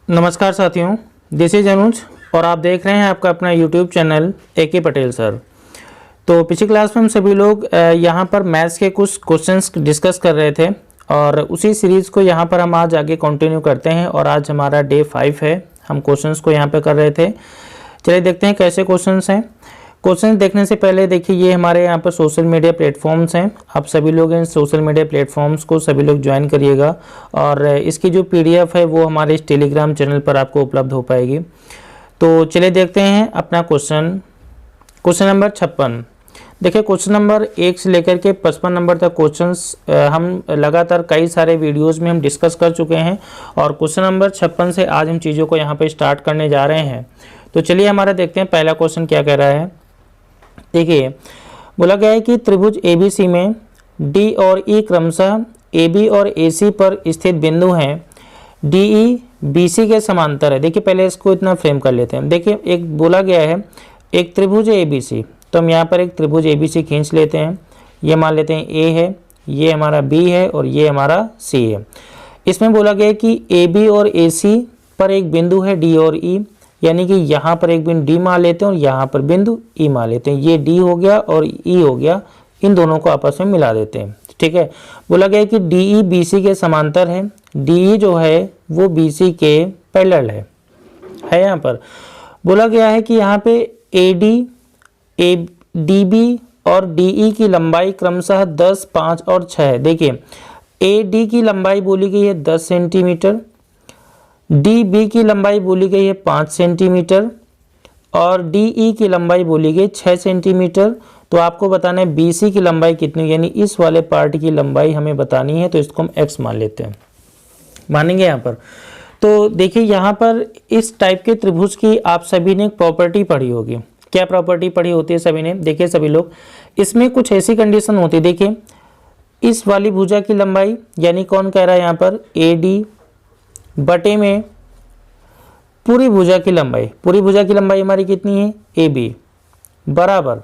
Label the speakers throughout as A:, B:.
A: नमस्कार साथियों, this is अनुज और आप देख रहे हैं आपका अपना YouTube channel AK Patel sir. तो पिछली क्लास में हम सभी लोग यहाँ पर मैथ्स के कुछ क्वेश्चंस डिस्कस कर रहे थे और उसी सीरीज़ को यहाँ पर हम आज आगे कंटिन्यू करते हैं और आज हमारा डे 5 है। हम क्वेश्चंस को यहाँ पर कर रहे थे। चलिए देखते हैं कैसे क्वेश्चंस हैं। क्वेश्चन देखने से पहले देखिए, ये हमारे यहाँ पर सोशल मीडिया प्लेटफॉर्म्स हैं। आप सभी लोग इन सोशल मीडिया प्लेटफॉर्म्स को सभी लोग ज्वाइन करिएगा और इसकी जो PDF है वो हमारे इस टेलीग्राम चैनल पर आपको उपलब्ध हो पाएगी। तो चलिए देखते हैं अपना क्वेश्चन नंबर 56। देखिए, क्वेश्चन नंबर 1 से लेकर के 55 नंबर तक क्वेश्चंस हम लगातार कई सारे वीडियोज़ में हम डिस्कस कर चुके हैं और क्वेश्चन नंबर 56 से आज हम चीज़ों को यहाँ पर स्टार्ट करने जा रहे हैं। तो चलिए हमारा देखते हैं पहला क्वेश्चन क्या कह रहा है। देखिए, बोला गया है कि त्रिभुज ABC में D और E क्रमशः AB और AC पर स्थित बिंदु हैं। DE BC के समांतर है। देखिए, पहले इसको इतना फ्रेम कर लेते हैं। देखिए, एक बोला गया है एक त्रिभुज है ABC, तो हम यहाँ पर एक त्रिभुज ABC खींच लेते हैं। ये मान लेते हैं A है, ये हमारा B है और ये हमारा C है। इसमें बोला गया है कि AB और AC पर एक बिंदु है D और E, यानी कि यहाँ पर एक बिंदु D मान लेते हैं और यहाँ पर बिंदु E मान लेते हैं। ये D हो गया और E हो गया, इन दोनों को आपस में मिला देते हैं। ठीक है, बोला गया है कि DE BC के समांतर है। DE जो है वो BC के पैरेलल है यहाँ पर। बोला गया है कि यहाँ पे AD DB और DE की लंबाई क्रमशः 10, 5 और 6 है। देखिए, AD की लंबाई बोली गई है 10 सेंटीमीटर, DB की लंबाई बोली गई है 5 सेंटीमीटर और DE की लंबाई बोली गई 6 सेंटीमीटर। तो आपको बताना है BC की लंबाई कितनी, यानी इस वाले पार्ट की लंबाई हमें बतानी है। तो इसको हम X मान लेते हैं, मानेंगे यहाँ पर। तो देखिए, यहाँ पर इस टाइप के त्रिभुज की आप सभी ने एक प्रॉपर्टी पढ़ी होगी। क्या प्रॉपर्टी पढ़ी होती है सभी ने? देखिए सभी लोग, इसमें कुछ ऐसी कंडीशन होती है। देखिए, इस वाली भुजा की लंबाई, यानी कौन कह रहा है यहाँ पर, AD बटे में पूरी भुजा की लंबाई हमारी कितनी है, AB, बराबर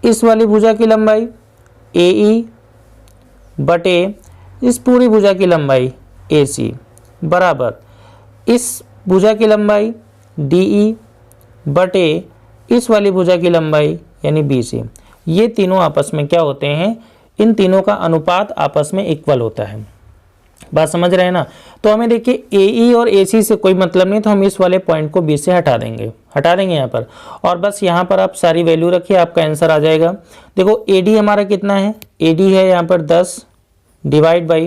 A: इस वाली भुजा की लंबाई AE बटे इस पूरी भुजा की लंबाई AC, बराबर इस भुजा की लंबाई DE बटे इस वाली भुजा की लंबाई यानी BC। ये तीनों आपस में क्या होते हैं, इन तीनों का अनुपात आपस में इक्वल होता है। बात समझ रहे हैं ना? तो हमें देखिए AE और AC से कोई मतलब नहीं, तो हम इस वाले पॉइंट को B से हटा देंगे यहाँ पर और बस यहाँ पर आप सारी वैल्यू रखिए, आपका आंसर आ जाएगा। देखो, AD हमारा कितना है, AD है यहाँ पर 10 डिवाइड बाई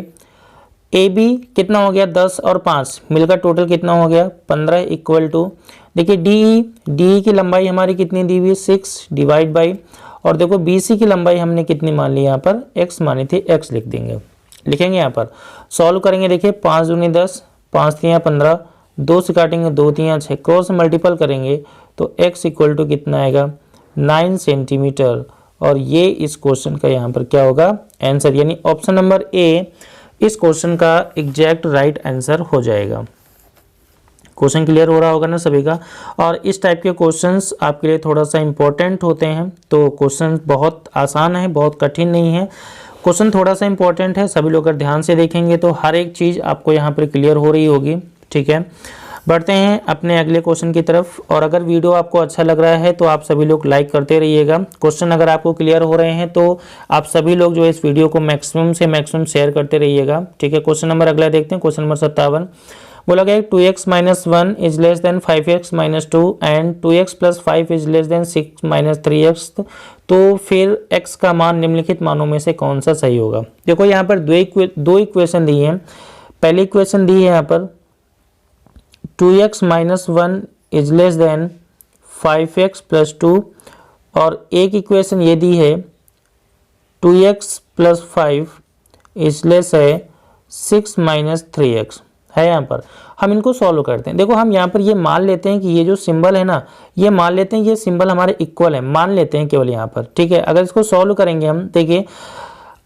A: AB कितना हो गया, 10 और 5 मिलकर टोटल कितना हो गया, 15 इक्वल टू, देखिए DE की लंबाई हमारी कितनी दी हुई है, 6 डिवाइड बाई, और देखो BC की लंबाई हमने कितनी मान ली, यहाँ पर X मानी थी, X लिखेंगे यहाँ पर। सॉल्व करेंगे, देखिए 5 दूनी 10, 5 3 15, 2 से काटेंगे 2 3 6, क्रॉस मल्टीपल करेंगे तो X इक्वल टू कितना आएगा, 9 सेंटीमीटर। और ये इस क्वेश्चन का यहाँ पर क्या होगा, आंसर, यानी ऑप्शन नंबर A इस क्वेश्चन का एग्जैक्ट राइट आंसर हो जाएगा। क्वेश्चन क्लियर हो रहा होगा ना सभी का? और इस टाइप के क्वेश्चंस आपके लिए थोड़ा सा इंपॉर्टेंट होते हैं। तो क्वेश्चन बहुत आसान है, बहुत कठिन नहीं है। क्वेश्चन थोड़ा सा इंपॉर्टेंट है, सभी लोग अगर ध्यान से देखेंगे तो हर एक चीज़ आपको यहाँ पर क्लियर हो रही होगी। ठीक है, बढ़ते हैं अपने अगले क्वेश्चन की तरफ। और अगर वीडियो आपको अच्छा लग रहा है तो आप सभी लोग लाइक करते रहिएगा। क्वेश्चन अगर आपको क्लियर हो रहे हैं तो आप सभी लोग जो है इस वीडियो को मैक्सिमम से मैक्सिमम शेयर करते रहिएगा। ठीक है, क्वेश्चन नंबर अगला देखते हैं। क्वेश्चन नंबर 57 बोला गया 2x - 1 is less than 5x - 2 and 2x + 5 is less than 6 - 3x। तो फिर x का मान निम्नलिखित मानों में से कौन सा सही होगा? देखो, यहाँ पर दो इक्वेशन दी है। पहली इक्वेशन दी है यहाँ पर 2x - 1 is less than 5x + 2 और एक इक्वेशन ये दी है 2x + 5 इज लेस है 6 - 3x है। यहाँ पर हम इनको सॉल्व करते हैं। देखो, हम यहाँ पर ये मान लेते हैं कि ये जो सिंबल है ना, ये मान लेते हैं ये सिंबल हमारे इक्वल है, मान लेते हैं केवल यहाँ पर। ठीक है, अगर इसको सॉल्व करेंगे हम, देखिए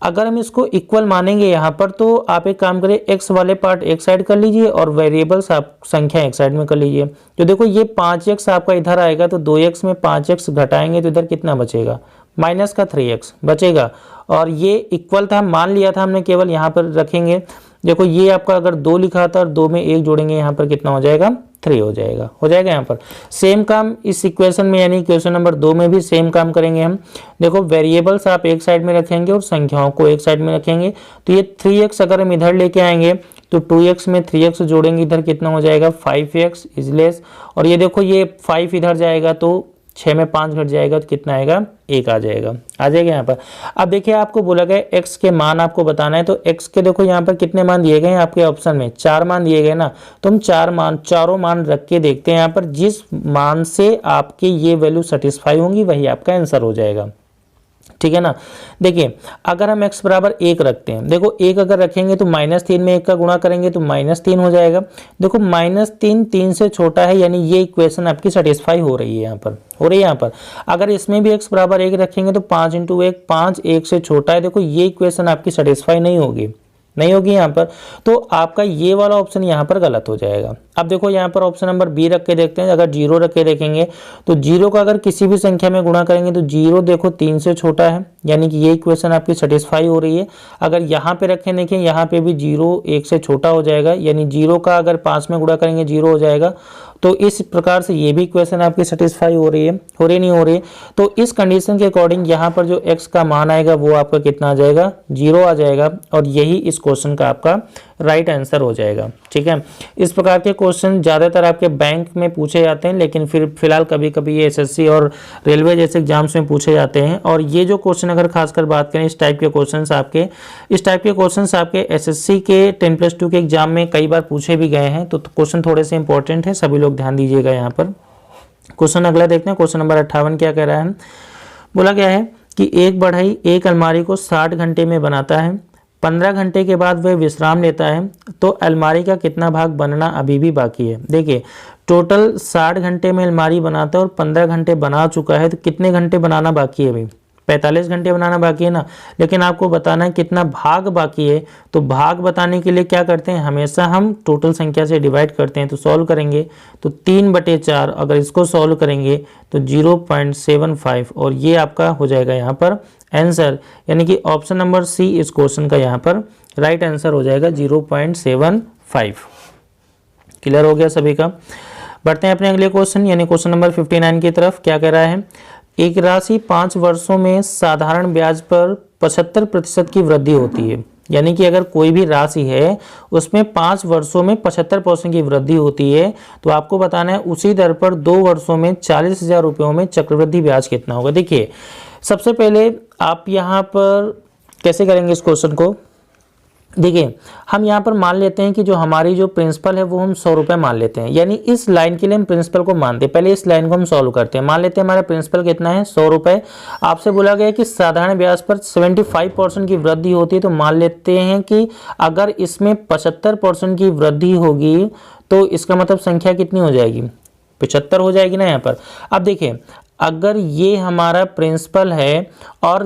A: अगर हम इसको इक्वल मानेंगे यहाँ पर तो आप एक काम करें, x वाले पार्ट एक साइड कर लीजिए और वेरिएबल्स आप संख्या एक साइड में कर लीजिए। तो देखो, ये 5x आपका इधर आएगा तो 2x में 5x घटाएंगे तो इधर कितना बचेगा, माइनस का 3x बचेगा। और ये इक्वल था, मान लिया था हमने, केवल यहाँ पर रखेंगे देखो ये आपका अगर 2 लिखा था और 2 में 1 जोड़ेंगे यहाँ पर कितना हो जाएगा, 3 हो जाएगा। यहाँ पर सेम काम इस इक्वेशन में यानी क्वेश्चन नंबर 2 में भी सेम काम करेंगे हम। देखो वेरिएबल्स आप एक साइड में रखेंगे और संख्याओं को एक साइड में रखेंगे। तो ये 3x अगर हम इधर लेके आएंगे तो 2x में 3x जोड़ेंगे, इधर कितना हो जाएगा 5x इजलेस। और ये देखो ये 5 इधर जाएगा तो 6 में 5 घट जाएगा तो कितना आएगा, 1 आ जाएगा। यहाँ पर अब देखिए आपको बोला गया x के मान आपको बताना है। तो x के देखो यहाँ पर कितने मान दिए गए हैं आपके ऑप्शन में, 4 मान दिए गए ना। तो हम चारों मान रख के देखते हैं यहाँ पर, जिस मान से आपके ये वैल्यू सेटिस्फाई होंगी वही आपका आंसर हो जाएगा। ठीक है ना। देखिए अगर हम x बराबर 1 रखते हैं, देखो 1 अगर रखेंगे तो -3 में 1 का गुणा करेंगे तो -3 हो जाएगा। देखो -3 3 से छोटा है, यानी ये इक्वेशन आपकी सेटिस्फाई हो रही है, यहाँ पर अगर इसमें भी x बराबर 1 रखेंगे तो 5 × 1 5, 1 से छोटा है। देखो ये इक्वेशन आपकी सेटिस्फाई नहीं होगी यहाँ पर, तो आपका ये वाला ऑप्शन यहाँ पर गलत हो जाएगा। अब देखो यहाँ पर ऑप्शन नंबर बी रख के देखते हैं। अगर 0 रख के देखेंगे तो 0 का अगर किसी भी संख्या में गुणा करेंगे तो 0 देखो 3 से छोटा है, यानी कि ये इक्वेशन आपकी सेटिस्फाई हो रही है। अगर यहाँ पे रखें, देखिए यहाँ पे भी 0 1 से छोटा हो जाएगा, यानी 0 का अगर 5 में गुणा करेंगे 0 हो जाएगा। तो इस प्रकार से ये भी इक्वेशन आपकी सेटिस्फाई हो रही नहीं हो रही है। तो इस कंडीशन के अकॉर्डिंग यहाँ पर जो x का मान आएगा वो आपका कितना आ जाएगा, 0 आ जाएगा। और यही इस क्वेश्चन का आपका राइट आंसर हो जाएगा। ठीक है, इस प्रकार के क्वेश्चन ज़्यादातर आपके बैंक में पूछे जाते हैं, लेकिन फिलहाल कभी कभी ये एसएससी और रेलवे जैसे एग्जाम्स में पूछे जाते हैं। और ये जो क्वेश्चन अगर खासकर बात करें, इस टाइप के क्वेश्चन आपके एसएससी के 10+2 के एग्जाम में कई बार पूछे भी गए हैं। तो क्वेश्चन थोड़े से इंपॉर्टेंट है, सभी लोग ध्यान दीजिएगा यहाँ पर। क्वेश्चन अगला देखते हैं। क्वेश्चन नंबर 58 क्या कह रहा है, बोला गया है कि एक बढ़ई एक अलमारी को 60 घंटे में बनाता है, 15 घंटे के बाद वह विश्राम लेता है, तो अलमारी का कितना भाग बनना अभी भी बाकी है। देखिए टोटल 60 घंटे में अलमारी बनाता है और 15 घंटे बना चुका है, तो कितने घंटे बनाना बाकी है अभी, 45 घंटे बनाना बाकी है ना। लेकिन आपको बताना है कितना भाग बाकी है। तो भाग बताने के लिए क्या करते हैं, हमेशा हम टोटल संख्या से डिवाइड करते हैं। तो सॉल्व करेंगे तो 3/4, अगर इसको सॉल्व करेंगे तो 0.75, और ये आपका हो जाएगा यहाँ पर आंसर, यानी कि ऑप्शन नंबर सी इस क्वेश्चन का यहाँ पर राइट आंसर हो जाएगा 0.75। क्लियर हो गया सभी का। बढ़ते हैं अपने अगले क्वेश्चन यानी क्वेश्चन नंबर 59 की तरफ। क्या कह रहा है, एक राशि 5 वर्षों में साधारण ब्याज पर 75% की वृद्धि होती है। यानी कि अगर कोई भी राशि है उसमें 5 वर्षों में 75% की वृद्धि होती है, तो आपको बताना है उसी दर पर 2 वर्षों में 40,000 रुपयों में चक्रवृद्धि ब्याज कितना होगा। देखिए सबसे पहले आप यहाँ पर कैसे करेंगे इस क्वेश्चन को, देखिए हम यहाँ पर मान लेते हैं कि जो हमारी जो प्रिंसिपल है वो हम 100 रुपये मान लेते हैं, यानी इस लाइन के लिए हम प्रिंसिपल को मानते हैं। पहले इस लाइन को हम सॉल्व करते हैं। मान लेते हैं हमारा प्रिंसिपल कितना है, 100 रुपये। आपसे बोला गया कि साधारण ब्याज पर 75% की वृद्धि होती है, तो मान लेते हैं कि अगर इसमें 75% की वृद्धि होगी तो इसका मतलब संख्या कितनी हो जाएगी, 75 हो जाएगी ना यहाँ पर। अब देखिए अगर ये हमारा प्रिंसिपल है और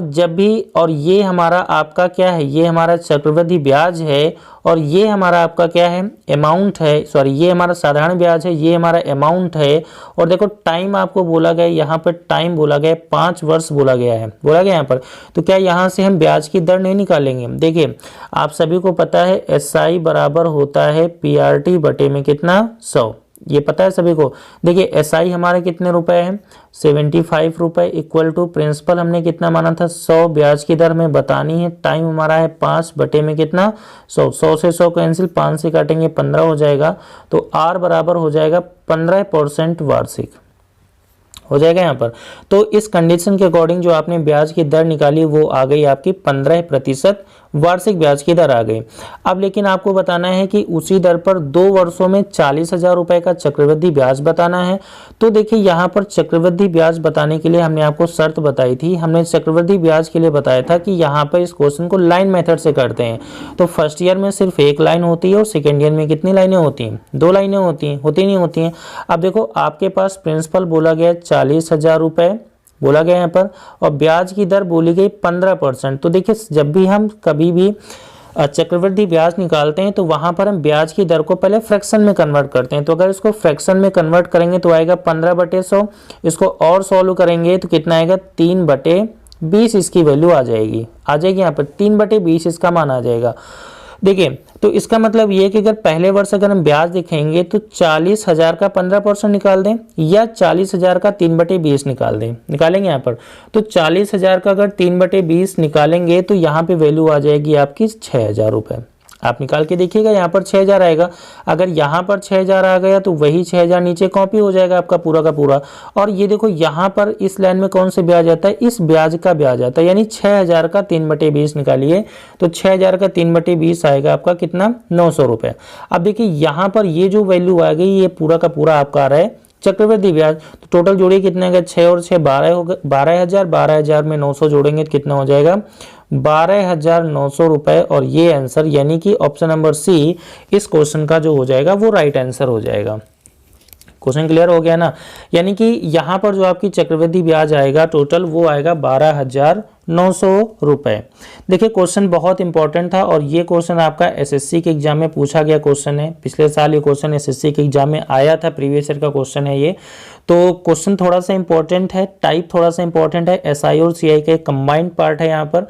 A: ये हमारा आपका क्या है, ये हमारा चक्रवृद्धि ब्याज है, और ये हमारा आपका क्या है, अमाउंट है, सॉरी ये हमारा साधारण ब्याज है, ये हमारा अमाउंट है। और देखो टाइम आपको बोला गया, यहाँ पर टाइम बोला गया 5 वर्ष बोला गया यहाँ पर। तो क्या यहाँ से हम ब्याज की दर नहीं निकालेंगे। देखिए आप सभी को पता है SI बराबर होता है PRT बटे में कितना, 100, ये पता है सभी को। देखिए SI हमारे कितने रुपए है, 75 रुपये, इक्वल टू प्रिंसिपल हमने कितना माना था, 100, ब्याज की दर में बतानी है, टाइम हमारा है 5 बटे में कितना, 100, 100 से 100 कैंसिल, 5 से काटेंगे 15 हो जाएगा। तो R बराबर हो जाएगा 15% वार्षिक हो जाएगा यहाँ पर। तो इस कंडीशन के अकॉर्डिंग जो आपने ब्याज की दर निकाली वो आ गई आपकी 15% वार्षिक ब्याज की दर आ गई। अब लेकिन आपको बताना है कि उसी दर पर 2 वर्षों में 40,000 रुपए का चक्रवृद्धि ब्याज बताना है। तो देखिए यहाँ पर चक्रवृद्धि ब्याज बताने के लिए हमने आपको शर्त बताई थी। हमने चक्रवृद्धि ब्याज के लिए बताया था कि यहाँ पर इस क्वेश्चन को लाइन मेथड से करते हैं। तो फर्स्ट ईयर में सिर्फ 1 लाइन होती है और सेकेंड ईयर में कितनी लाइनें होती हैं, 2 लाइनें होती हैं, होती नहीं होती हैं। अब देखो आपके पास प्रिंसिपल बोला गया 40,000 रुपए बोला गया यहाँ पर, और ब्याज की दर बोली गई 15%। तो देखिए जब भी हम कभी भी चक्रवृद्धि ब्याज निकालते हैं तो वहां पर हम ब्याज की दर को पहले फ्रैक्शन में कन्वर्ट करते हैं। तो अगर इसको फ्रैक्शन में कन्वर्ट करेंगे तो आएगा 15/100। इसको और सॉल्व करेंगे तो कितना आएगा, 3/20 इसकी वैल्यू आ जाएगी यहाँ पर, 3/20 इसका मान आ जाएगा। देखिए, तो इसका मतलब ये है कि अगर पहले वर्ष अगर हम ब्याज दिखाएंगे तो 40,000 का 15% निकाल दें या 40,000 का 3/20 निकाल दें, निकालेंगे यहाँ पर। तो 40,000 का अगर 3/20 निकालेंगे तो यहाँ पे वैल्यू आ जाएगी आपकी 6,000 रुपये। आप निकाल के देखिएगा, यहाँ पर 6,000 आएगा। अगर यहाँ पर 6,000 आ गया तो वही 6,000 नीचे कॉपी हो जाएगा आपका पूरा का पूरा। और ये देखो यहाँ पर इस लाइन में कौन से ब्याज आता है, इस ब्याज का ब्याज आता है, यानी 6,000 का 3/20 निकालिए तो 6,000 का 3/20 आएगा आपका कितना, 900 रुपये। अब देखिए यहाँ पर ये जो वैल्यू आ गई ये पूरा का पूरा आपका आ रहा है चक्रवृद्धि ब्याज। तो टोटल जोड़िए कितने का, 6 और 6 12 होगा, 12,000। 12,000 में 900 जोड़ेंगे तो कितना हो जाएगा, 12,900 रुपए। और ये आंसर यानी कि ऑप्शन नंबर सी इस क्वेश्चन का जो हो जाएगा वो राइट आंसर हो जाएगा। क्वेश्चन क्लियर हो गया ना। यानी कि यहाँ पर जो आपकी चक्रवृद्धि ब्याज आएगा टोटल वो आएगा 12,900 रुपए। देखिए क्वेश्चन बहुत इंपॉर्टेंट था और ये क्वेश्चन आपका एसएससी के एग्जाम में पूछा गया क्वेश्चन है। पिछले साल ये क्वेश्चन एसएससी के एग्जाम में आया था, प्रीवियस ईयर का क्वेश्चन है ये। तो क्वेश्चन थोड़ा सा इंपॉर्टेंट है, टाइप थोड़ा सा इंपॉर्टेंट है, एसआई और सीआई का कंबाइंड पार्ट है यहाँ पर।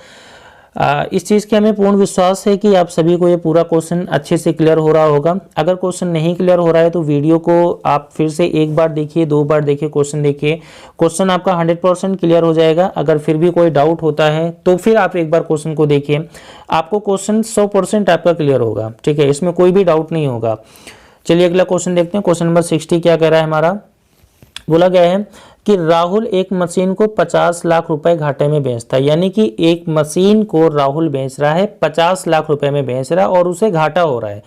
A: इस चीज़ की हमें पूर्ण विश्वास है कि आप सभी को ये पूरा क्वेश्चन अच्छे से क्लियर हो रहा होगा। अगर क्वेश्चन नहीं क्लियर हो रहा है तो वीडियो को आप फिर से एक बार देखिए, 2 बार देखिए, क्वेश्चन देखिए, क्वेश्चन आपका 100% क्लियर हो जाएगा। अगर फिर भी कोई डाउट होता है तो फिर आप एक बार क्वेश्चन को देखिए, आपको क्वेश्चन 100% आपका क्लियर होगा। ठीक है, इसमें कोई भी डाउट नहीं होगा। चलिए अगला क्वेश्चन देखते हैं। क्वेश्चन नंबर 60 क्या कह रहा है हमारा, बोला गया है कि राहुल एक मशीन को 50 लाख रुपए घाटे में बेचता है। यानी कि एक मशीन को राहुल बेच रहा है, 50 लाख रुपए में बेच रहा है और उसे घाटा हो रहा है।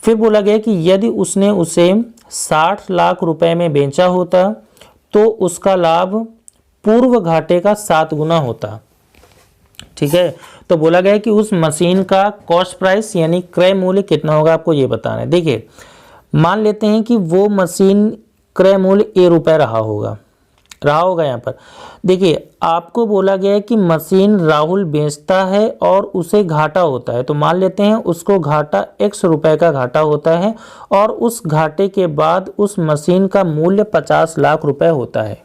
A: फिर बोला गया कि यदि उसने उसे 60 लाख रुपए में बेचा होता तो उसका लाभ पूर्व घाटे का 7 गुना होता। ठीक है, तो बोला गया कि उस मशीन का कॉस्ट प्राइस यानी क्रय मूल्य कितना होगा, आपको ये बताना है। देखिए मान लेते हैं कि वो मशीन क्रय मूल्य ₹1 रहा होगा यहाँ पर। देखिए आपको बोला गया है कि मशीन राहुल बेचता है और उसे घाटा होता है, तो मान लेते हैं उसको घाटा X रुपए का घाटा होता है और उस घाटे के बाद उस मशीन का मूल्य 50 लाख रुपए होता है।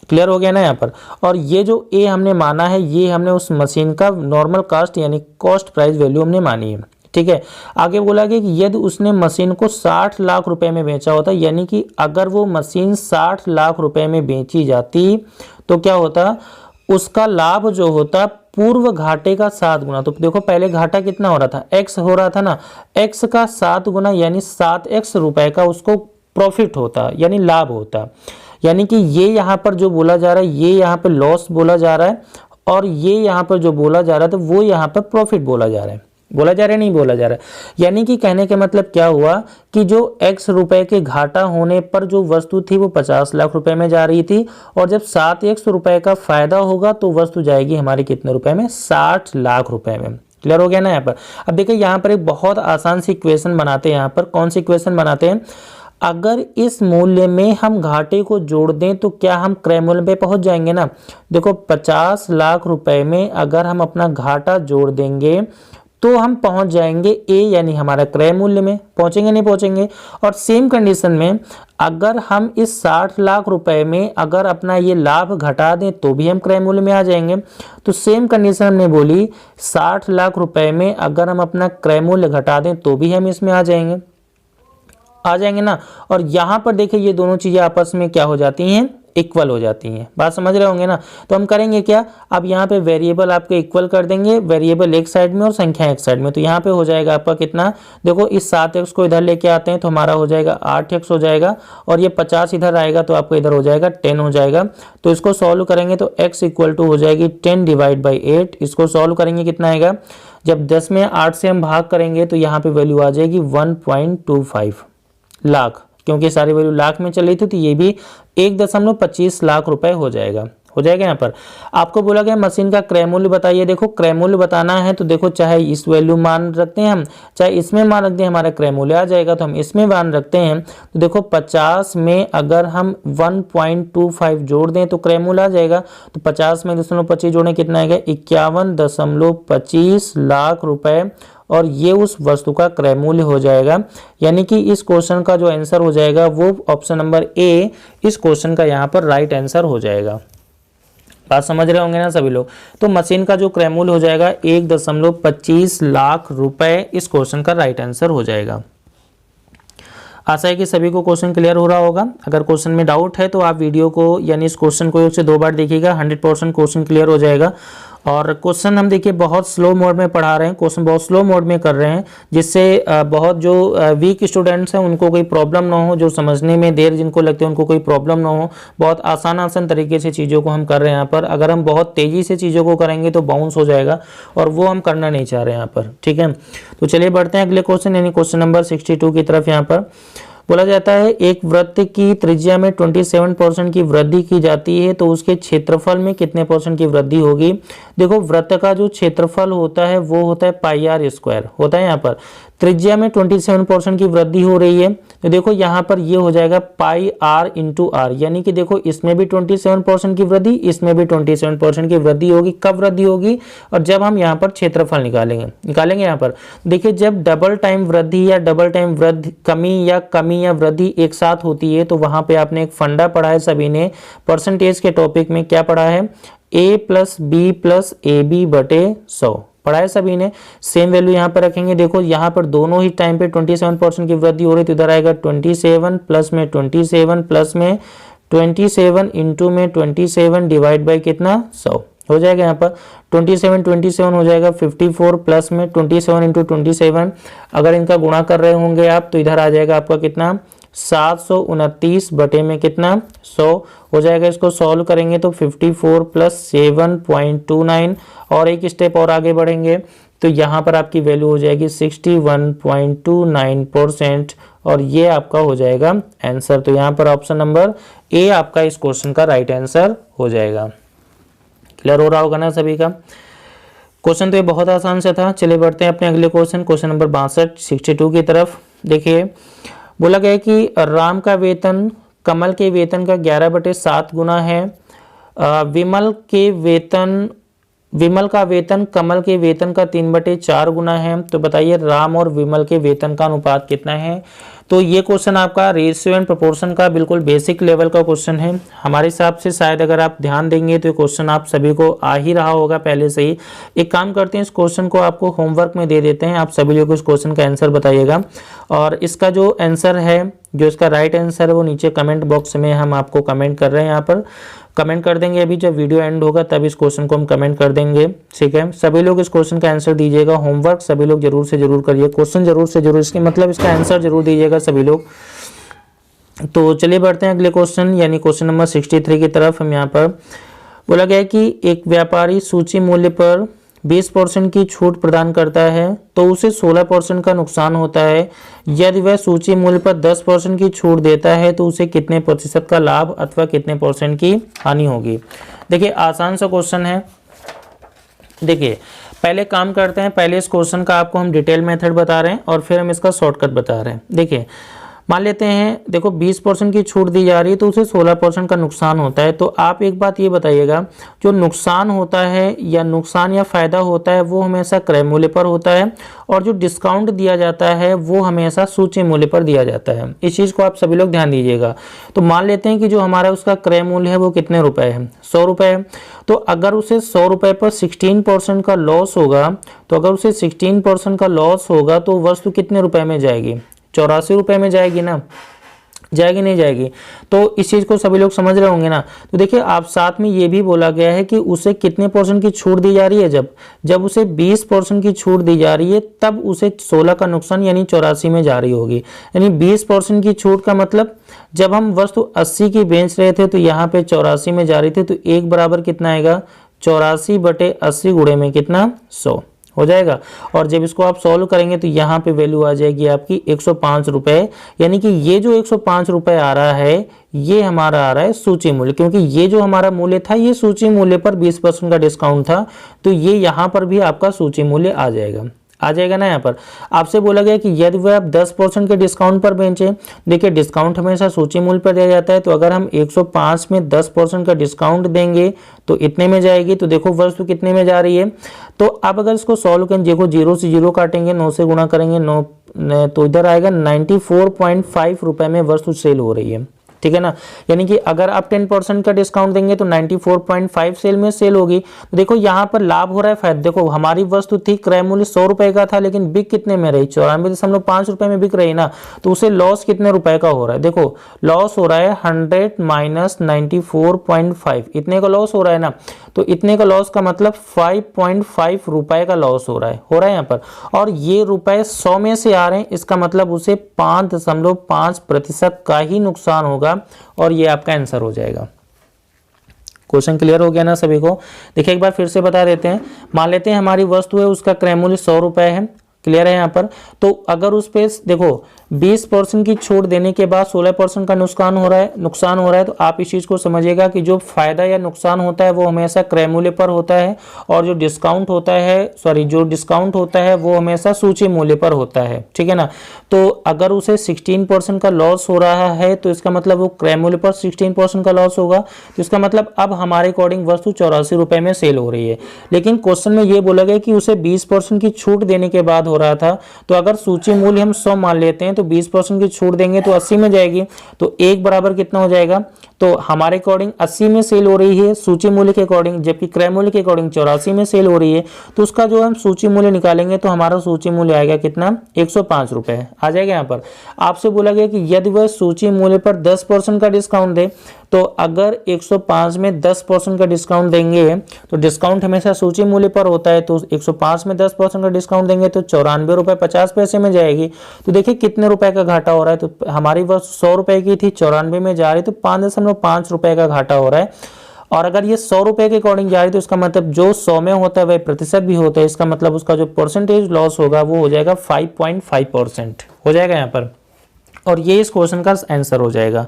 A: क्लियर हो गया ना यहाँ पर। और ये जो A हमने माना है ये हमने उस मशीन का नॉर्मल कास्ट यानी कॉस्ट प्राइस वैल्यू हमने मानी है। ठीक है, आगे बोला गया कि यदि उसने मशीन को 60 लाख रुपए में बेचा होता, यानी कि अगर वो मशीन 60 लाख रुपए में बेची जाती तो क्या होता, उसका लाभ जो होता पूर्व घाटे का 7 गुना। तो देखो पहले घाटा कितना हो रहा था, X हो रहा था ना, X का 7 गुना यानी 7X रुपए का उसको प्रॉफिट होता यानी लाभ होता। यानी कि ये यहाँ पर जो बोला जा रहा है ये यहाँ पर लॉस बोला जा रहा है और ये यहाँ पर जो बोला जा रहा है तो वो यहाँ पर प्रॉफिट बोला जा रहा है। बोला जा रहा है नहीं बोला जा रहा है। यानी कि कहने का मतलब क्या हुआ कि जो X रुपए के घाटा होने पर जो वस्तु थी वो 50 लाख रुपए में जा रही थी और जब 7X रुपए का फायदा होगा तो वस्तु जाएगी हमारे कितने रुपए में, 60 लाख रुपए में। क्लियर हो गया ना यहाँ पर। अब देखिए यहाँ पर एक बहुत आसान सी इक्वेशन बनाते हैं। यहाँ पर कौन सी इक्वेशन बनाते हैं, अगर इस मूल्य में हम घाटे को जोड़ दें तो क्या हम क्रय मूल्य पे पहुंच जाएंगे ना। देखो 50 लाख रुपए में अगर हम अपना घाटा जोड़ देंगे तो हम पहुंच जाएंगे A यानी हमारा क्रय मूल्य में, पहुंचेंगे नहीं पहुंचेंगे। और सेम कंडीशन में अगर हम इस 60 लाख रुपए में अगर अपना ये लाभ घटा दें तो भी हम क्रय मूल्य में आ जाएंगे। तो सेम कंडीशन हमने बोली 60 लाख रुपए में अगर हम अपना क्रय मूल्य घटा दें तो भी हम इसमें आ जाएंगे ना। और यहाँ पर देखिए ये दोनों चीजें आपस में क्या हो जाती हैं, इक्वल हो जाती हैं। बात समझ रहे होंगे ना। तो हम करेंगे क्या, अब यहाँ पे वेरिएबल आपके इक्वल कर देंगे, वेरिएबल एक साइड में और संख्या एक साइड में। तो यहाँ पे हो जाएगा आपका कितना, देखो इस 7x को इधर लेके आते हैं तो हमारा हो जाएगा 8x हो जाएगा और ये 50 इधर आएगा तो आपको इधर हो जाएगा 10 हो जाएगा। तो इसको सॉल्व करेंगे तो x इक्वल टू हो जाएगी 10 डिवाइड बाई 8। इसको सॉल्व करेंगे कितना आएगा, जब 10 में 8 से हम भाग करेंगे तो यहाँ पे वैल्यू आ जाएगी 1.25 लाख, क्योंकि सारी वैल्यू लाख में चली थी तो ये भी 1.25 लाख रुपए हो जाएगा यहाँ पर। आपको बोला गया मशीन का क्रय मूल्य बताइए। देखो क्रय मूल्य बताना है तो देखो चाहे इस वैल्यू मान रखते हैं हम, चाहे इसमें मान रखते हैं, हमारा क्रय मूल्य आ जाएगा। तो हम इसमें मान रखते हैं तो देखो 50 में अगर हम 1.25 जोड़ दें तो क्रय मूल्य आ जाएगा। तो 50 में 0.25 जोड़ें कितना आएगा, 51.25 लाख रुपए और ये उस वस्तु का क्रय मूल्य हो जाएगा। यानी कि इस क्वेश्चन का जो आंसर हो जाएगा वो ऑप्शन नंबर A इस क्वेश्चन का यहाँ पर राइट आंसर हो जाएगा। बात समझ रहे होंगे ना सभी लोग। तो मशीन का जो क्रय मूल्य हो जाएगा 1.25 लाख रुपए इस क्वेश्चन का राइट आंसर हो जाएगा। आशा है कि सभी को क्वेश्चन क्लियर हो रहा होगा। अगर क्वेश्चन में डाउट है तो आप वीडियो को यानी इस क्वेश्चन को 1 से 2 बार देखिएगा, 100% क्वेश्चन क्लियर हो जाएगा। और क्वेश्चन हम देखिए बहुत स्लो मोड में पढ़ा रहे हैं, क्वेश्चन बहुत स्लो मोड में कर रहे हैं, जिससे बहुत जो वीक स्टूडेंट्स हैं उनको कोई प्रॉब्लम ना हो, जो समझने में देर जिनको लगती है उनको कोई प्रॉब्लम ना हो। बहुत आसान तरीके से चीज़ों को हम कर रहे हैं यहाँ पर। अगर हम बहुत तेज़ी से चीज़ों को करेंगे तो बाउंस हो जाएगा, और वो हम करना नहीं चाह रहे हैं यहाँ पर, ठीक है। तो चलिए बढ़ते हैं अगले क्वेश्चन यानी क्वेश्चन नंबर 62 की तरफ। यहाँ पर बोला जाता है एक वृत्त की त्रिज्या में 27% की वृद्धि की जाती है तो उसके क्षेत्रफल में कितने % की वृद्धि होगी। देखो वृत्त का जो क्षेत्रफल होता है वो होता है पाई आर स्क्वायर होता है। यहाँ पर त्रिज्या में 27% की वृद्धि हो रही है तो देखो यहाँ पर ये हो जाएगा पाई आर इंटू आर, यानी कि देखो इसमें भी 27% की वृद्धि, इसमें भी 27% की वृद्धि होगी। कब वृद्धि होगी? और जब हम यहाँ पर क्षेत्रफल निकालेंगे यहाँ पर देखिए, जब डबल टाइम वृद्धि या डबल टाइम वृद्धि कमी या वृद्धि एक साथ होती है तो वहां पे आपने एक फंडा पढ़ा है सभी ने, परसेंटेज के टॉपिक में क्या पढ़ा है, a plus b plus a b बटे 100 पढ़ा है सभी ने। सेम वैल्यू यहाँ पर रखेंगे। देखो यहाँ पर दोनों ही टाइम पे 27% की वृद्धि हो रही है तो इधर आएगा 27 प्लस में 27 प्लस में 27 इंटू में 27 डिवाइड बाई कितना 100 हो जाएगा। यहाँ पर 27 हो जाएगा 54 प्लस में 27 इंटू 27, अगर इनका गुणा कर रहे होंगे आप तो इधर आ जाएगा आपका कितना 729 बटे में कितना 100 हो जाएगा। इसको सॉल्व करेंगे तो 54 प्लस 7.29 और एक स्टेप और आगे बढ़ेंगे तो यहाँ पर आपकी वैल्यू हो जाएगी 61.29% और ये आपका हो जाएगा आंसर। तो यहाँ पर ऑप्शन नंबर ए आपका इस क्वेश्चन का राइट आंसर हो जाएगा। क्लियर हो रहा होगा ना सभी का। क्वेश्चन तो ये बहुत आसान से था। चलिए बढ़ते हैं अपने अगले क्वेश्चन नंबर 62 की तरफ। देखिए बोला गया कि राम का वेतन कमल के वेतन का 11/7 गुना है। विमल का वेतन कमल के वेतन का 3/4 गुना है। तो बताइए राम और विमल के वेतन का अनुपात कितना है। तो ये क्वेश्चन आपका रेशियो एंड प्रोपोर्शन का बिल्कुल बेसिक लेवल का क्वेश्चन है। हमारे हिसाब से शायद अगर आप ध्यान देंगे तो ये क्वेश्चन आप सभी को आ ही रहा होगा पहले से ही। एक काम करते हैं, इस क्वेश्चन को आपको होमवर्क में दे देते हैं, आप सभी लोग इस क्वेश्चन का आंसर बताइएगा और इसका जो आंसर है, जो इसका राइट आंसर है वो नीचे कमेंट बॉक्स में हम आपको कमेंट कर रहे हैं। यहाँ पर कमेंट कर देंगे, अभी जब वीडियो एंड होगा तब इस क्वेश्चन को हम कमेंट कर देंगे, ठीक है। सभी लोग इस क्वेश्चन का आंसर दीजिएगा। होमवर्क सभी लोग जरूर से जरूर करिए, क्वेश्चन जरूर से जरूर इसके मतलब इसका आंसर जरूर दीजिएगा सभी लोग। तो चलिए बढ़ते हैं अगले क्वेश्चन यानी क्वेश्चन नंबर 63 की तरफ। हम यहाँ पर बोला गया कि एक व्यापारी सूची मूल्य पर 20% की छूट प्रदान करता है तो उसे 16% का नुकसान होता है। यदि वह सूची मूल्य पर 10% की छूट देता है तो उसे कितने प्रतिशत का लाभ अथवा कितने % की हानि होगी। देखिए आसान सा क्वेश्चन है। देखिए पहले काम करते हैं, पहले इस क्वेश्चन का आपको हम डिटेल मेथड बता रहे हैं और फिर हम इसका शॉर्टकट बता रहे हैं। देखिए मान लेते हैं, देखो 20% की छूट दी जा रही है तो उसे 16% का नुकसान होता है। तो आप एक बात ये बताइएगा, जो नुकसान होता है या नुकसान या फायदा होता है वो हमेशा क्रय मूल्य पर होता है और जो डिस्काउंट दिया जाता है वो हमेशा सूची मूल्य पर दिया जाता है। इस चीज़ को आप सभी लोग ध्यान दीजिएगा। तो मान लेते हैं कि जो हमारा उसका क्रय मूल्य है वो कितने रुपए है, 100 रुपये है। तो अगर उसे 100 रुपये पर 16% का लॉस होगा, तो अगर उसे 16% का लॉस होगा तो वस्तु कितने रुपए में जाएगी, 84 रुपये में जाएगी ना, जाएगी नहीं जाएगी। तो इस चीज़ को सभी लोग समझ रहे होंगे ना। तो देखिए आप साथ में ये भी बोला गया है कि उसे कितने % की छूट दी जा रही है, जब उसे 20% की छूट दी जा रही है तब उसे 16 का नुकसान यानी 84 में जा रही होगी। यानी 20% की छूट का मतलब जब हम वस्तु 80 की बेच रहे थे तो यहाँ पे 84 में जा रही थी, तो एक बराबर कितना आएगा 84/80 गुणे में कितना 100 हो जाएगा। और जब इसको आप सॉल्व करेंगे तो यहाँ पे वैल्यू आ जाएगी आपकी 105 रुपये। यानी कि ये जो 105 रुपये आ रहा है ये हमारा आ रहा है सूची मूल्य, क्योंकि ये जो हमारा मूल्य था ये सूची मूल्य पर 20% का डिस्काउंट था, तो ये यहाँ पर भी आपका सूची मूल्य आ जाएगा ना। यहाँ पर आपसे बोला गया कि यदि वह आप 10% के डिस्काउंट पर बेचें, देखिए डिस्काउंट हमेशा सूची मूल्य पर दिया जाता है, तो अगर हम 105 में 10% का डिस्काउंट देंगे तो इतने में जाएगी। तो देखो वस्तु कितने में जा रही है। तो अब अगर इसको सॉल्व करें, देखो 0 से 0 काटेंगे, 9 से गुणा करेंगे, 9 तो इधर आएगा 94.5 रुपये में वस्तु सेल हो रही है, ठीक है ना। यानी कि अगर आप 10% का डिस्काउंट देंगे तो 94.5 सेल में सेल होगी। तो देखो यहाँ पर लाभ हो रहा है फायदा। देखो हमारी वस्तु थी, क्रय मूल्य 100 रुपए का था, लेकिन बिक कितने में रही, 94.5 रुपए में बिक रही ना, तो उसे लॉस कितने रुपए का हो रहा है। देखो लॉस हो रहा है 100 माइनस 94.5, इतने का लॉस हो रहा है ना। तो इतने का लॉस का मतलब 5.5 रुपए का लॉस हो रहा है यहाँ पर। और ये रुपए 100 में से आ रहे हैं, इसका मतलब उसे 5.5% का ही नुकसान होगा, और ये आपका आंसर हो जाएगा। क्वेश्चन क्लियर हो गया ना सभी को। देखिए एक बार फिर से बता देते हैं। मान लेते हैं हमारी वस्तु है, उसका क्रय मूल्य 100 रुपए है, क्लियर है यहाँ पर। तो अगर उस पे देखो 20% की छूट देने के बाद 16% का नुकसान हो रहा है, तो आप इस चीज को समझिएगा कि जो फायदा या नुकसान होता है वो हमेशा क्रय मूल्य पर होता है, और जो डिस्काउंट होता है वो हमेशा सूची मूल्य पर होता है, ठीक है ना। तो अगर उसे 16% का लॉस हो रहा है तो इसका मतलब वो क्रय मूल्य पर 16% का लॉस होगा। तो इसका मतलब अब हमारे अकॉर्डिंग वस्तु 84 रुपए में सेल हो रही है। लेकिन क्वेश्चन में ये बोला गया कि उसे 20% की छूट देने के बाद हो रहा था। तो अगर सूची मूल्य हम 100 मान लेते हैं तो 20% की छूट देंगे तो 80 में जाएगी। तो एक बराबर कितना हो जाएगा, तो हमारे अकॉर्डिंग 80 में सेल हो रही है सूची मूल्य के अकॉर्डिंग, जबकि क्रय मूल्य के अकॉर्डिंग 84 में सेल हो रही है। तो उसका जो हम सूची मूल्य निकालेंगे तो हमारा सूची मूल्य आएगा कितना, 105 रुपए आ जाएगा। यहाँ पर आपसे बोला गया कि यदि वह सूची मूल्य पर 10% का डिस्काउंट दे, तो अगर 105 में 10% का डिस्काउंट देंगे तो डिस्काउंट हमेशा सूची मूल्य पर होता है, तो 105 में 10% का डिस्काउंट देंगे तो 94 रुपए 50 पैसे में जाएगी। तो देखिए कितने रुपए का घाटा हो रहा है। तो हमारी वस्तु 100 रुपए की थी, 94 में जा रही, तो 5.5 रुपए का घाटा हो रहा है। और अगर ये 100 रुपए के अकॉर्डिंग जा रही है तो इसका मतलब जो 100 में होता है वह प्रतिशत भी होता है, इसका मतलब उसका जो परसेंटेज लॉस होगा वो हो जाएगा 5.5% हो जाएगा यहाँ पर। और ये इस क्वेश्चन का आंसर हो जाएगा।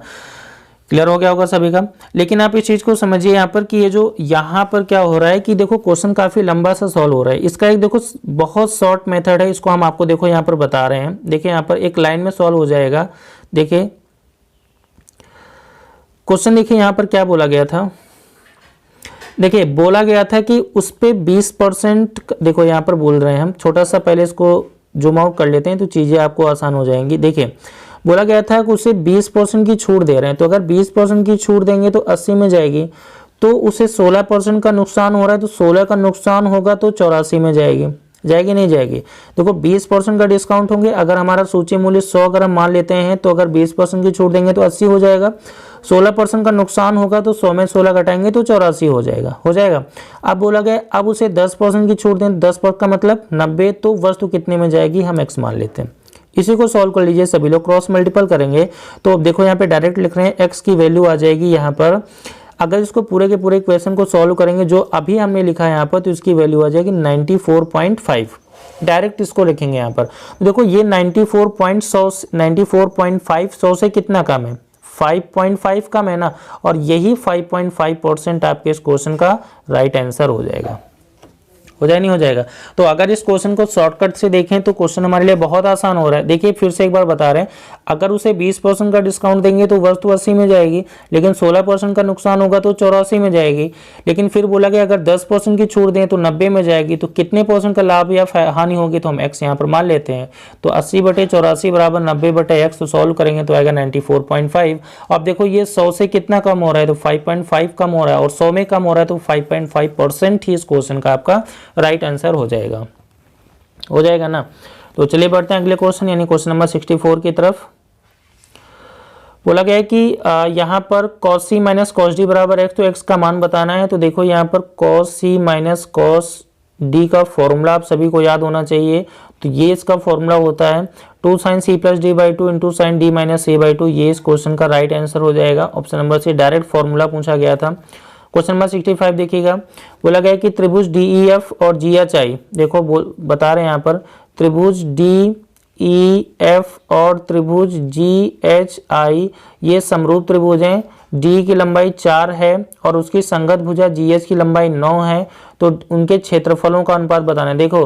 A: क्लियर हो गया होगा सभी का। लेकिन आप इस चीज को समझिए यहाँ पर कि ये जो यहाँ पर क्या हो रहा है कि देखो क्वेश्चन काफी लंबा सा सॉल्व हो रहा है। इसका एक देखो बहुत शॉर्ट मेथड है, इसको हम आपको देखो यहाँ पर बता रहे हैं। देखिए यहाँ पर एक लाइन में सॉल्व हो जाएगा। देखिए क्वेश्चन देखिए यहाँ पर क्या बोला गया था। देखिए बोला गया था कि उस पे 20%, देखो यहाँ पर बोल रहे हैं हम, छोटा सा पहले इसको जूम आउट कर लेते हैं तो चीजें आपको आसान हो जाएंगी। देखिए बोला गया था कि उसे 20% की छूट दे रहे हैं, तो अगर 20% की छूट देंगे तो 80 में जाएगी। तो उसे 16% का नुकसान हो रहा है, तो 16 का नुकसान होगा तो 84 में जाएगी, नहीं जाएगी। देखो 20% का डिस्काउंट होंगे, अगर हमारा सूची मूल्य 100 अगर हम मान लेते हैं तो अगर 20% की छूट देंगे तो 80 हो जाएगा। 16% का नुकसान होगा तो 100 में 16 घटाएंगे तो 84 हो जाएगा। अब बोला गया अब उसे 10% की छूट दें, 10% का मतलब 90, तो वस्तु कितने में जाएगी, हम x मान लेते हैं। इसी को सॉल्व कर लीजिए सभी लोग, क्रॉस मल्टीपल करेंगे तो अब देखो यहाँ पे डायरेक्ट लिख रहे हैं x की वैल्यू आ जाएगी यहाँ पर। अगर इसको पूरे के पूरे इक्वेशन को सॉल्व करेंगे जो अभी हमने लिखा है यहाँ पर, तो इसकी वैल्यू आ जाएगी 94.5। डायरेक्ट इसको लिखेंगे यहाँ पर। देखो ये 94.5 100 से कितना कम है, 5.5 कम है ना, और यही 5.5% आपके इस क्वेश्चन का राइट आंसर हो जाएगा। नहीं हो जाएगा। तो अगर इस क्वेश्चन को शॉर्टकट से देखें तो क्वेश्चन हमारे लिए बहुत आसान हो रहा है। देखिए फिर से एक बार बता रहे हैं, अगर उसे 20% का डिस्काउंट देंगे तो वस्तु 80 में जाएगी, लेकिन 16% का नुकसान होगा तो 84 में जाएगी। लेकिन फिर बोला गया अगर 10% की छूट दें तो 90 में जाएगी। तो कितने % का लाभ या हानि होगी, तो हम x यहाँ पर मान लेते हैं। तो 80/84 बराबर 90/x, तो सॉल्व करेंगे तो आएगा 94.5। अब देखो ये 100 से कितना कम हो रहा है, तो 5.5 कम हो रहा है, और 100 में कम हो रहा है तो 5.5% ही इस क्वेश्चन का आपका राइट आंसर हो जाएगा ना। तो चलिए बढ़ते हैं अगले क्वेश्चन यानी क्वेश्चन नंबर 64 की तरफ। बोला गया है कि यहाँ पर cos c minus cos d बराबर x, तो x का मान बताना है। तो देखो यहाँ पर cos c minus cos d का फॉर्मूला आप सभी को याद होना चाहिए। तो ये इसका फॉर्मूला होता है 2 sin c plus d by 2 into sin d minus a by 2। ये इस क्वेश्चन का राइट आंसर हो जाएगा। Option number c direct formula पूछा गया था। क्वेश्चन नंबर 65 देखिएगा। बोला गया कि त्रिभुज DEF और GHI, देखो बता रहे हैं यहाँ पर त्रिभुज DEF और त्रिभुज GHI ये समरूप त्रिभुज हैं। D की लंबाई 4 है और उसकी संगत भुजा GH की लंबाई 9 है। तो उनके क्षेत्रफलों का अनुपात बताना है। देखो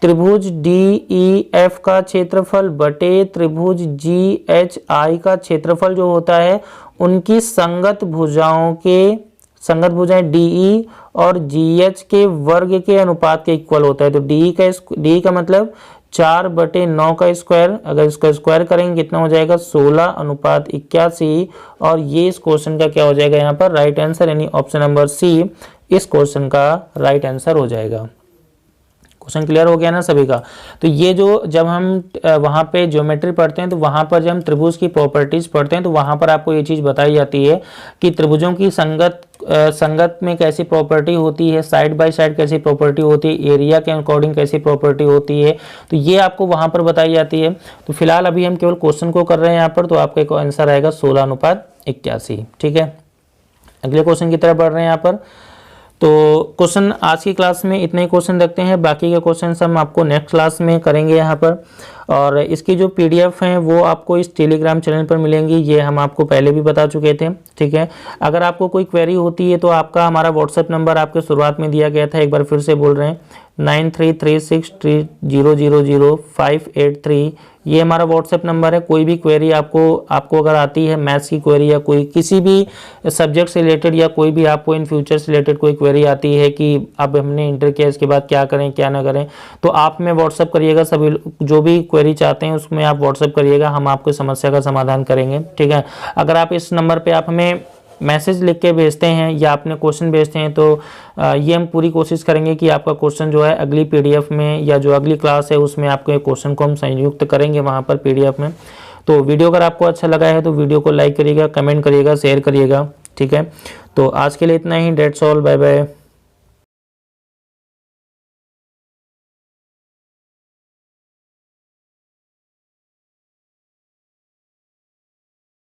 A: त्रिभुज DEF का क्षेत्रफल बटे त्रिभुज GHI का क्षेत्रफल जो होता है उनकी संगत भुजाएं DE और GH के वर्ग के अनुपात के इक्वल होता है। तो DE का मतलब 4/9 का स्क्वायर, अगर इसका स्क्वायर करेंगे कितना हो जाएगा 16:81। और ये इस क्वेश्चन का क्या हो जाएगा यहाँ पर राइट आंसर, यानी ऑप्शन नंबर सी इस क्वेश्चन का राइट आंसर हो जाएगा। क्वेश्चन क्लियर हो गया ना सभी का। तो ये जो जब हम वहाँ पे ज्योमेट्री पढ़ते हैं तो वहाँ पर जब हम त्रिभुज की प्रॉपर्टीज पढ़ते हैं तो वहाँ पर आपको ये चीज़ बताई जाती है कि त्रिभुजों की संगत में कैसी प्रॉपर्टी होती है, साइड बाय साइड कैसी प्रॉपर्टी होती है, एरिया के अकॉर्डिंग कैसी प्रॉपर्टी होती है, तो ये आपको वहाँ पर बताई जाती है। तो फिलहाल अभी हम केवल क्वेश्चन को कर रहे हैं यहाँ पर, तो आपका आंसर आएगा 16:81। ठीक है, अगले क्वेश्चन की तरफ बढ़ रहे हैं यहाँ पर। तो क्वेश्चन आज की क्लास में इतने ही क्वेश्चन रखते हैं, बाकी के क्वेश्चन हम आपको नेक्स्ट क्लास में करेंगे यहाँ पर। और इसकी जो पीडीएफ हैं वो आपको इस टेलीग्राम चैनल पर मिलेंगी, ये हम आपको पहले भी बता चुके थे। ठीक है, अगर आपको कोई क्वेरी होती है तो आपका हमारा व्हाट्सएप नंबर आपके शुरुआत में दिया गया था, एक बार फिर से बोल रहे हैं 9336300583, ये हमारा व्हाट्सएप नंबर है। कोई भी क्वेरी आपको अगर आती है मैथ्स की क्वेरी या कोई किसी भी सब्जेक्ट से रिलेटेड या कोई भी आपको इन फ्यूचर से रिलेटेड कोई क्वेरी आती है कि अब हमने इंटर किया इसके बाद क्या करें क्या ना करें, तो आप हमें व्हाट्सएप करिएगा। सभी जो भी क्वेरी चाहते हैं उसमें आप व्हाट्सएप करिएगा, हम आपको समस्या का समाधान करेंगे। ठीक है, अगर आप इस नंबर पर आप हमें मैसेज लिख के भेजते हैं या आपने क्वेश्चन भेजते हैं तो ये हम पूरी कोशिश करेंगे कि आपका क्वेश्चन जो है अगली पीडीएफ में या जो अगली क्लास है उसमें आपके क्वेश्चन को हम संयुक्त करेंगे वहाँ पर पीडीएफ में। तो वीडियो अगर आपको अच्छा लगा है तो वीडियो को लाइक करिएगा, कमेंट करिएगा, शेयर करिएगा। ठीक है, तो आज के लिए इतना ही, डेट्स ऑल, बाय बाय।